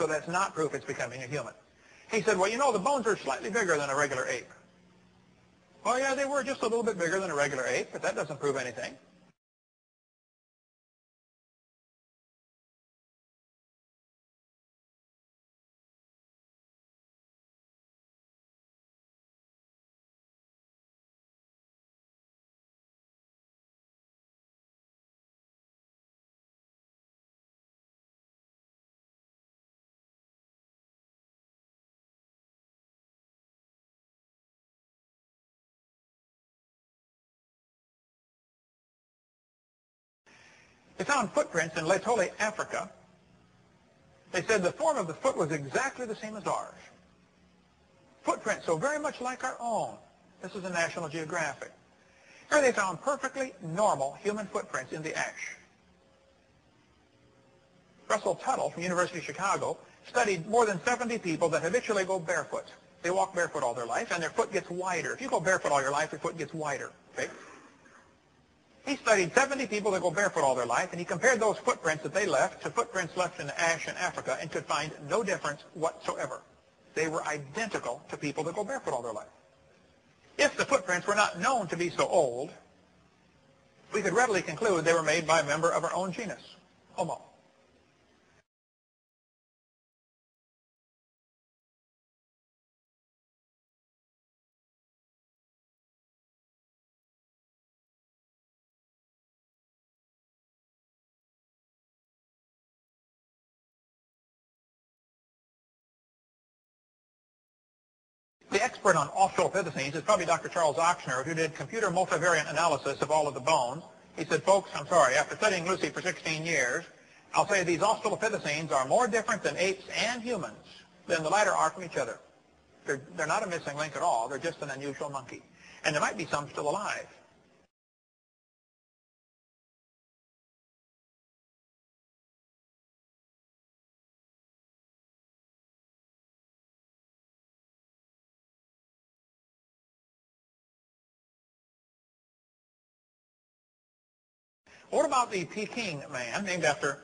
So that's not proof it's becoming a human. He said, well, you know, the bones are slightly bigger than a regular ape. Well, yeah, they were just a little bit bigger than a regular ape, but that doesn't prove anything. They found footprints in Laetoli, Africa. They said the form of the foot was exactly the same as ours. Footprints so very much like our own. This is in National Geographic. Here they found perfectly normal human footprints in the ash. Russell Tuttle from the University of Chicago studied more than 70 people that habitually go barefoot. They walk barefoot all their life, and their foot gets wider. If you go barefoot all your life, your foot gets wider. Okay? He studied 70 people that go barefoot all their life, and he compared those footprints that they left to footprints left in the ash in Africa and could find no difference whatsoever. They were identical to people that go barefoot all their life. If the footprints were not known to be so old, we could readily conclude they were made by a member of our own genus, Homo. The expert on Australopithecines is probably Dr. Charles Ochsner, who did computer multivariate analysis of all of the bones. He said, folks, I'm sorry, after studying Lucy for 16 years, I'll say these Australopithecines are more different than apes and humans than the latter are from each other. They're not a missing link at all. They're just an unusual monkey. And there might be some still alive. What about the Peking man, named after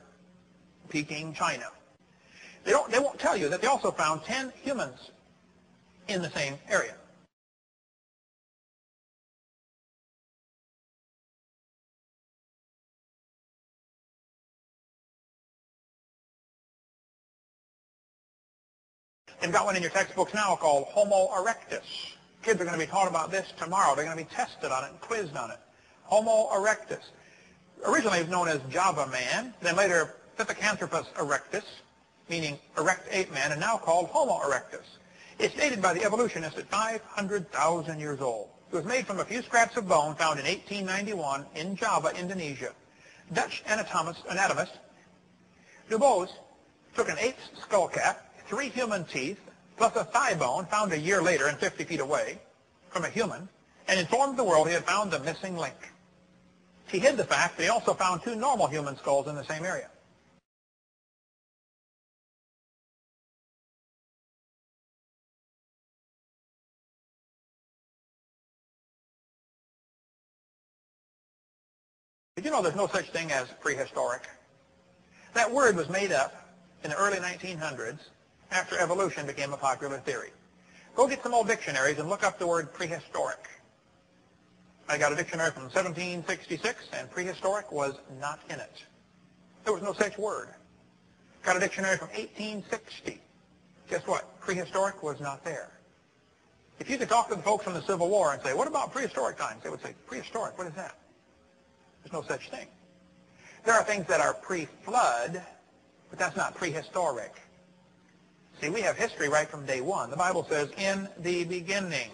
Peking, China? They won't tell you that they also found 10 humans in the same area. They've got one in your textbooks now called Homo erectus. Kids are going to be taught about this tomorrow. They're going to be tested on it and quizzed on it. Homo erectus. Originally known as Java man, then later Pithecanthropus erectus, meaning erect ape man, and now called Homo erectus. It's dated by the evolutionists at 500,000 years old. It was made from a few scraps of bone found in 1891 in Java, Indonesia. Dutch anatomist Dubose took an ape's skull cap, 3 human teeth, plus a thigh bone found a year later and 50 feet away from a human, and informed the world he had found the missing link. He hid the fact that he also found 2 normal human skulls in the same area. Did you know there's no such thing as prehistoric? That word was made up in the early 1900s after evolution became a popular theory. Go get some old dictionaries and look up the word prehistoric. I got a dictionary from 1766, and prehistoric was not in it. There was no such word. Got a dictionary from 1860. Guess what? Prehistoric was not there. If you could talk to the folks from the Civil War and say, what about prehistoric times? They would say, prehistoric, what is that? There's no such thing. There are things that are pre-flood, but that's not prehistoric. See, we have history right from day one. The Bible says, in the beginning.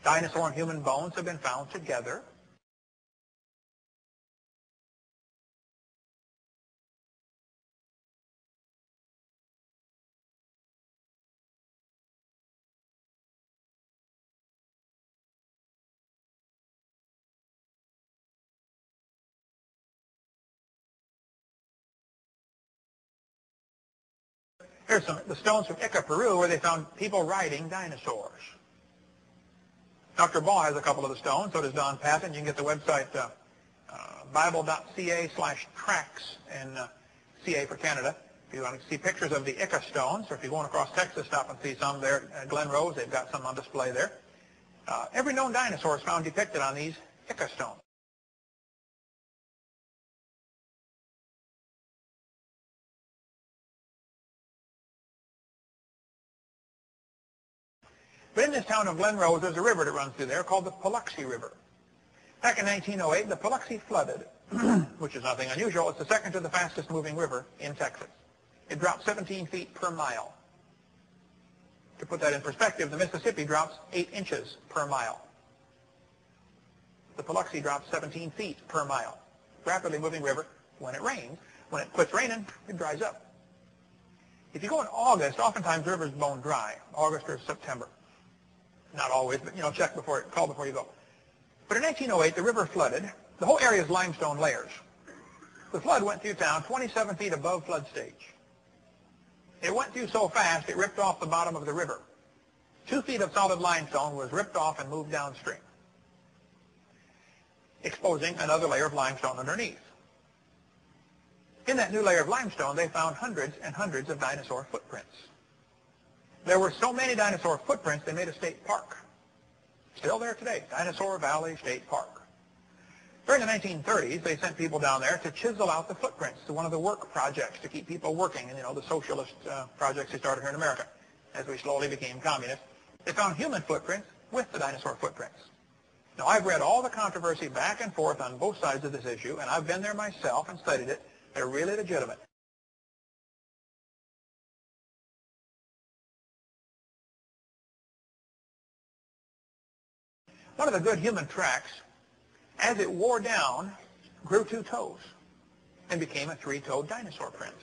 Dinosaur and human bones have been found together. Here's the stones from Ica, Peru, where they found people riding dinosaurs. Dr. Ball has a couple of the stones, so does Don Patton. You can get the website bible.ca/tracks in CA for Canada. If you want to see pictures of the Ica stones, or if you're going across Texas, stop and see some there at Glen Rose. They've got some on display there. Every known dinosaur is found depicted on these Ica stones. But in this town of Glen Rose, there's a river that runs through there called the Paluxy River. Back in 1908, the Paluxy flooded, which is nothing unusual. It's the second to the fastest moving river in Texas. It dropped 17 feet per mile. To put that in perspective, the Mississippi drops 8 inches per mile. The Paluxy drops 17 feet per mile. Rapidly moving river when it rains. When it quits raining, it dries up. If you go in August, oftentimes the river's bone dry, August or September. Not always, but call before you go. But in 1908, the river flooded. The whole area is limestone layers. The flood went through town 27 feet above flood stage. It went through so fast, it ripped off the bottom of the river. 2 feet of solid limestone was ripped off and moved downstream, exposing another layer of limestone underneath. In that new layer of limestone, they found hundreds and hundreds of dinosaur footprints. There were so many dinosaur footprints, they made a state park. Still there today, Dinosaur Valley State Park. During the 1930s, they sent people down there to chisel out the footprints to one of the work projects to keep people working, and the socialist projects they started here in America as we slowly became communist. They found human footprints with the dinosaur footprints. Now, I've read all the controversy back and forth on both sides of this issue, and I've been there myself and studied it. They're really legitimate. One of the good human tracks, as it wore down, grew 2 toes and became a 3-toed dinosaur print.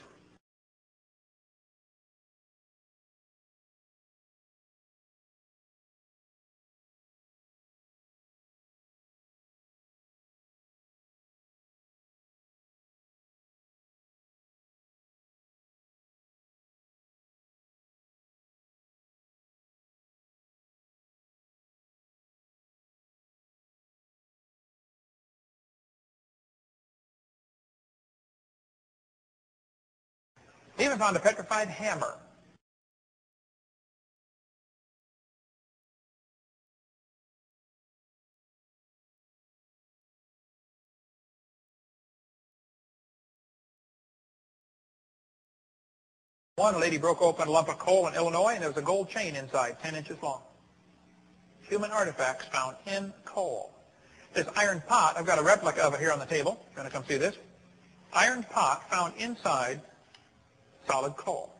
They even found a petrified hammer. One lady broke open a lump of coal in Illinois, and there was a gold chain inside, 10 inches long. Human artifacts found in coal. This iron pot, I've got a replica of it here on the table. If you want to come see this. Iron pot found inside solid coal.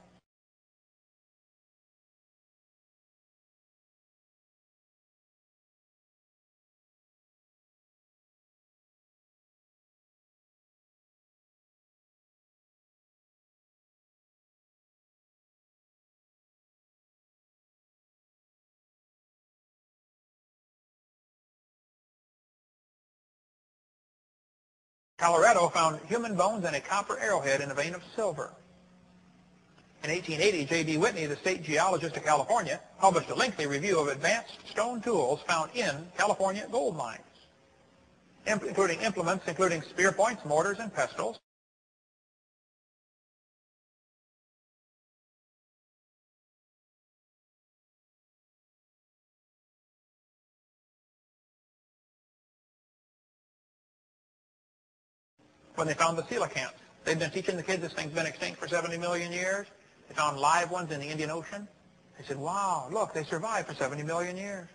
Colorado found human bones and a copper arrowhead in a vein of silver. In 1880, J.D. Whitney, the state geologist of California, published a lengthy review of advanced stone tools found in California gold mines, including implements including spear points, mortars, and pestles. When they found the coelacanths, they've been teaching the kids this thing's been extinct for 70 million years. They found live ones in the Indian Ocean. They said, wow, look, they survived for 70 million years.